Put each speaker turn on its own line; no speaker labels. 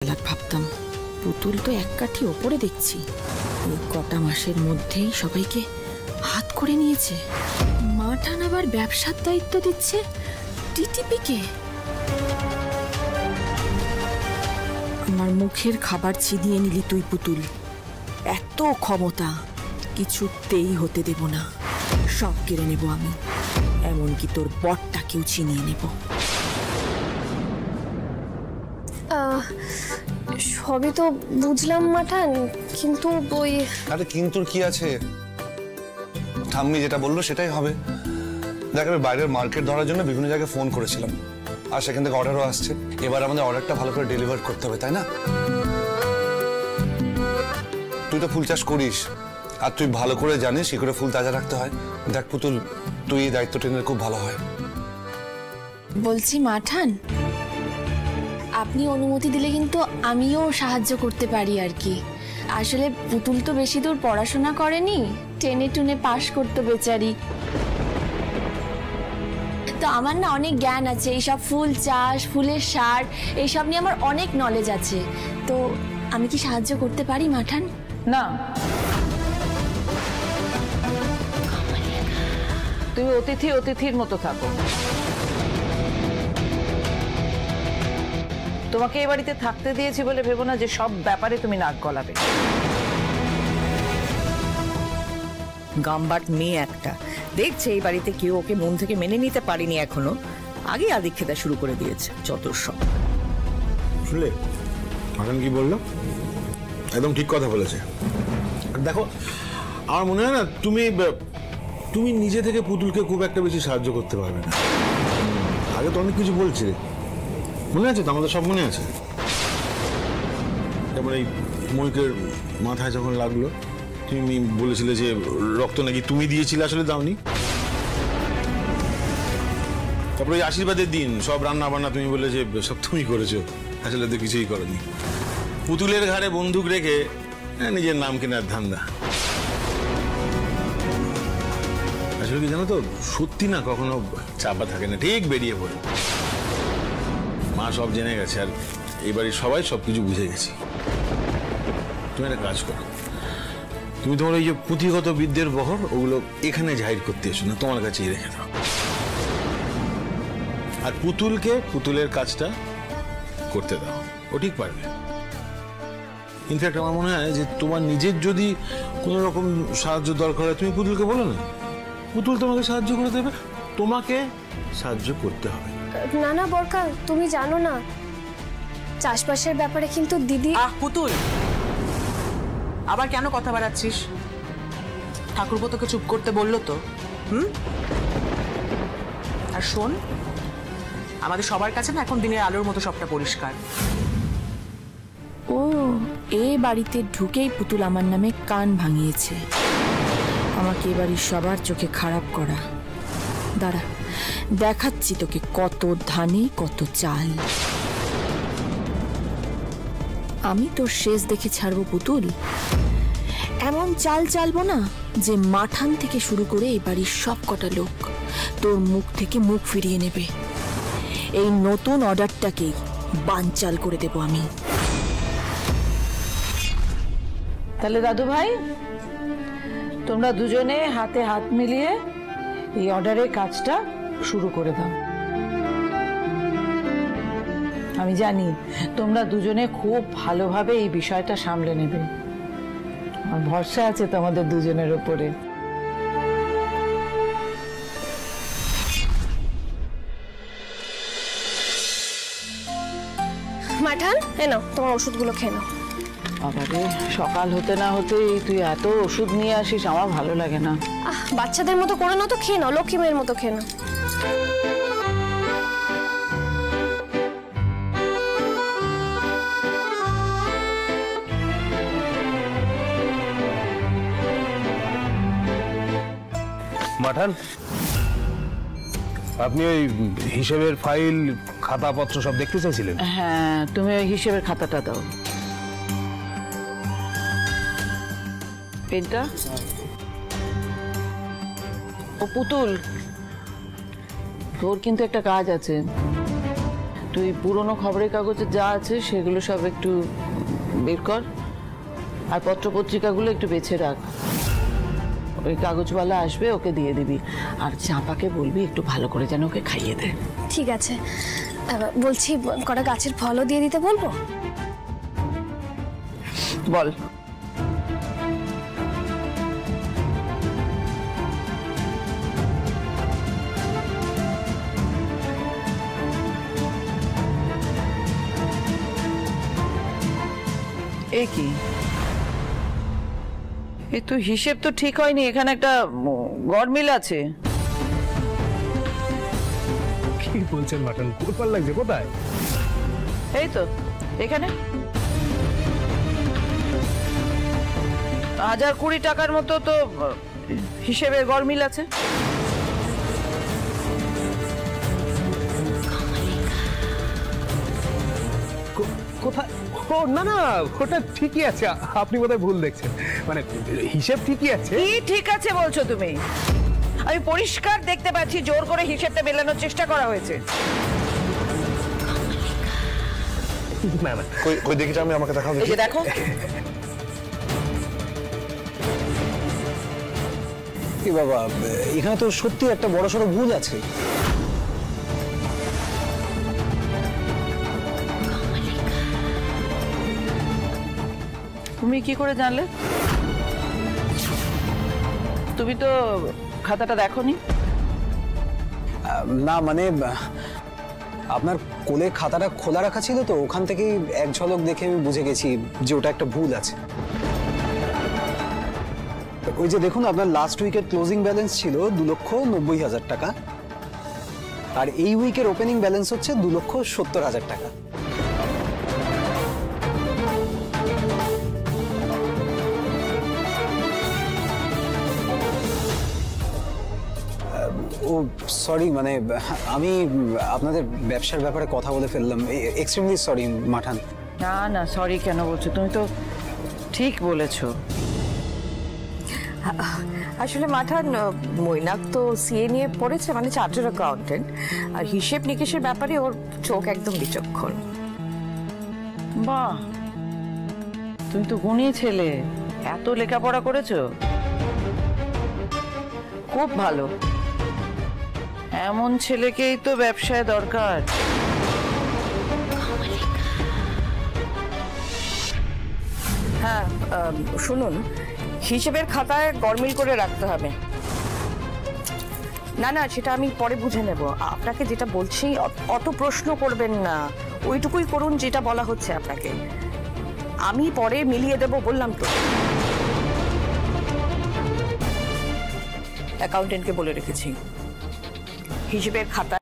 ভাবতাম পুতুল তো এক কাঠি ওপরে দেখছি, এই কটা মাসের মধ্যেই সবাইকে হাত করে নিয়েছে। মাঠান আবার ব্যবসার দায়িত্ব দিচ্ছে টিটিপিকে। আমার মুখের খাবার ছিনিয়ে নিলি তুই পুতুল, এত ক্ষমতা কিছুতেই হতে দেব না, সব কেড়ে নেব আমি, এমনকি তোর বরটাকেও ছিনিয়ে নেব।
সবই তো বুঝলাম মাঠান, কিন্তু ওই
আরে কিন্তু কি আছে, ঠাম্মি যেটা বললো সেটাই হবে। দেখ আমি বাইরের মার্কেট ধরার জন্য বিভিন্ন জায়গায় ফোন করেছিলাম, আর সেখান থেকে অর্ডারও আসছে। এবার আমাদের অর্ডারটা ভালো করে ডেলিভার করতে হবে, তাই না? তুই তো ফুল চাষ করিস, আর তুই ভালো করে জানিস কি করে ফুল তাজা রাখতে হয়। দেখ পুতুল, তুই এই দায়িত্বটা নিলে খুব ভালো হয়।
বলছি মাঠান, আপনি অনুমতি দিলে কিন্তু আমিও সাহায্য করতে পারি আর কি। আসলে পুতুল তো বেশি দূর পড়াশোনা করেনি, টেনে টুনে পাশ করতো বেচারি, তো আমার না অনেক জ্ঞান আছে এইসব ফুল চাষ, ফুলের সার, এইসব নিয়ে আমার অনেক নলেজ আছে। তো আমি কি সাহায্য করতে পারি মাঠান?
না, তুমি অতিথির মতো থাকো। তোমাকে এই বাড়িতে থাকতে দিয়েছি বলে ভেবো না যে সব ব্যাপারে তুমি নাক গলাবে।
গাম্বাট মেয়ে একটা, দেখছে এই বাড়িতে কেউ ওকে মন থেকে মেনে নিতে পারেনি এখনো, আগে আদিক্ষেতা শুরু করে দিয়েছে যত সব।
শুনলে মাঠান কি বললো? একদম ঠিক কথা বলেছে। দেখো আমার মনে হয় না তুমি নিজে থেকে পুতুলকে খুব একটা বেশি সাহায্য করতে পারবে না। আগে তো অনেক কিছু বলছিলে, মনে আছে তো? আমাদের সব মনে আছে। তারপরে এই ময়ূকের মাথায় যখন লাগলো তুমি বলেছিলে যে রক্ত নাকি তুমি দিয়েছিলে, আসলে দাওনি। তারপরে ওই আশীর্বাদের দিন সব রান্না বান্না তুমি বলে যে সব তুমি করেছো, আসলে তো কিছুই করনি। পুতুলের ঘাড়ে বন্দুক রেখে নিজের নাম কেনার ধান্দা। আসলে কি জানো তো, সত্যি না কখনো চাপা থাকে না, ঠিক বেরিয়ে পড়ে। মা সব জেনে গেছে, আর এই বাড়ির সবাই সবকিছু বুঝে গেছি। তুমি একটা কাজ করো, তুমি তোমার ওই যে পুঁথিগত বিদ্যের বহর ওগুলো এখানে জাহির করতে এসো না, তোমার কাছেই রেখে দাও। আর পুতুলকে পুতুলের কাজটা করতে দাও, ও ঠিক পারবে। ইনফ্যাক্ট আমার মনে হয় যে তোমার নিজের যদি কোনো রকম সাহায্য দরকার হয় তুমি পুতুলকে বলো না, পুতুল তোমাকে সাহায্য করে দেবে। তোমাকে সাহায্য করতে হবে
না। না বরকা, তুমি জানো না চাষবাসের ব্যাপারে কিন্তু দিদি।
পুতুল, আবার কেন কথা বাড়াচ্ছিস? ঠাকুরপো তোকে চুপ করতে বললো তো। আর শোন, আমাদের সবার কাছে না এখন দিনের আলোর মতো সবটা পরিষ্কার।
ও, এই বাড়িতে ঢুকেই পুতুল আমার নামে কান ভাঙিয়েছে, আমাকে এ বাড়ির সবার চোখে খারাপ করা। দাঁড়া, দেখাচ্ছি তোকে কত ধানে কত চাল। আমি তোর শেষ দেখে ছাড়বো পুতুল, এমন চাল চালবো না যে মাঠান থেকে শুরু করে এই বাড়ির সব কটা লোক তোর মুখ থেকে মুখ ফিরিয়ে নেবে। এই নতুন অর্ডারটাকেই বানচাল করে দেব আমি।
তাহলে দাদু ভাই, তোমরা দুজনে হাতে হাত মিলিয়ে এই অর্ডারের কাজটা শুরু করে দাও। আমি জানি তোমরা দুজনে খুব ভালোভাবে এই বিষয়টা সামলে নেবে, আমার ভরসা আছে তোমাদের দুজনের উপরে।
মাঠান, নাও তোমার ওষুধগুলো খেয়ে নাও।
বাবারে, সকাল হতে না হতেই তুই এত ওষুধ নিয়ে আসিস, আমার ভালো লাগে না।
বাচ্চাদের মতো করে নাও তো, খেয়ে নাও, লক্ষ্মী মেয়ের মতো খেয়ে নাও।
মাঠান, আপনি ওই হিসেবের ফাইল খাতাপত্র সব দেখতে চাইছিলেন?
হ্যাঁ, তুমি ওই হিসেবের খাতাটা দাও। পেনটা। ও পুতুল, তোর কিন্তু একটা কাজ আছে, তুই পুরনো খবরের কাগজে যা আছে সেগুলো সব একটু বের কর, আর পত্র পত্রিকাগুলো একটু বেছে রাখ। ওই কাগজওয়ালা আসবে, ওকে দিয়ে দিবি। আর চাঁপাকে বলবি একটু ভালো করে যেন ওকে খাইয়ে দেয়।
ঠিক আছে, বলছি কটা গাছের ফলও দিয়ে দিতে বলবো?
বল। এ কি, এই তো হিসেব তো ঠিক হয়নি। এখানে একটা গড়মিল আছে।
কি বলছেন মাটন? কোপার লাগছে কোথায়?
এই তো এখানে 1020 টাকার মতো তো হিসেবে গড়মিল আছে।
কোথায়? ও না না, ওটা ঠিকই আছে, আপনি বোধহয় ভুল দেখছেন। মানে হিসেব ঠিকই আছে।
কি ঠিক আছে বলছো তুমি? আমি পরিষ্কার দেখতে পাচ্ছি জোর করে হিসেবটা মেলানোর চেষ্টা করা হয়েছে।
না না,
কই দেখি আমি, আমাকে দেখাও
এই
দেখি।
যে দেখো,
কি বাবা, এখানে তো সত্যি একটা বড়সড় ভুল আছে।
তুমি কি করে জানলে? তুমি তো খাতাটা দেখোনি।
না মানে আপনার কোলে খাতাটা খোলা রাখা ছিল, তো ওখান থেকেই এক ঝলক দেখে আমি বুঝে গেছি যে ওটা একটা ভুল আছে। ওই যে দেখুন, আপনার লাস্ট উইকের ক্লোজিং ব্যালেন্স ছিল 2,90,000 টাকা, আর এই উইকের ওপেনিং ব্যালেন্স হচ্ছে 2,70,000 টাকা। ও সরি, মানে আমি আপনাদের ব্যবসার ব্যাপারে কথা বলে ফেললাম। এক্সট্রিমলি সরি মাঠান।
না না, সরি কেন বলছো? তুমি তো ঠিক বলেছো।
আসলে মাঠান, মৈনাক তো সিএ নিয়ে পড়েছে, মানে চার্টার্ড অ্যাকাউন্টেন্ট, আর হিসেব নিকেশের ব্যাপারে ওর চোখ একদম বিচক্ষণ।
বাহ, তুমি তো গুণী ছেলে, এত লেখাপড়া করেছো, খুব ভালো। এমন ছেলেকেই তো ব্যবসায় দরকার।
হ্যাঁ, শুনুন, হিসেবের খাতায় গরমিল করে রাখতে হবে। না না, সেটা আমি পরে বুঝে নেব। আপনাকে যেটা বলছি, অত প্রশ্ন করবেন না, ওইটুকুই করুন যেটা বলা হচ্ছে আপনাকে। আমি পরে মিলিয়ে দেব বললাম তো। অ্যাকাউন্টেন্টকে বলে রেখেছি হিসেবের খাতায়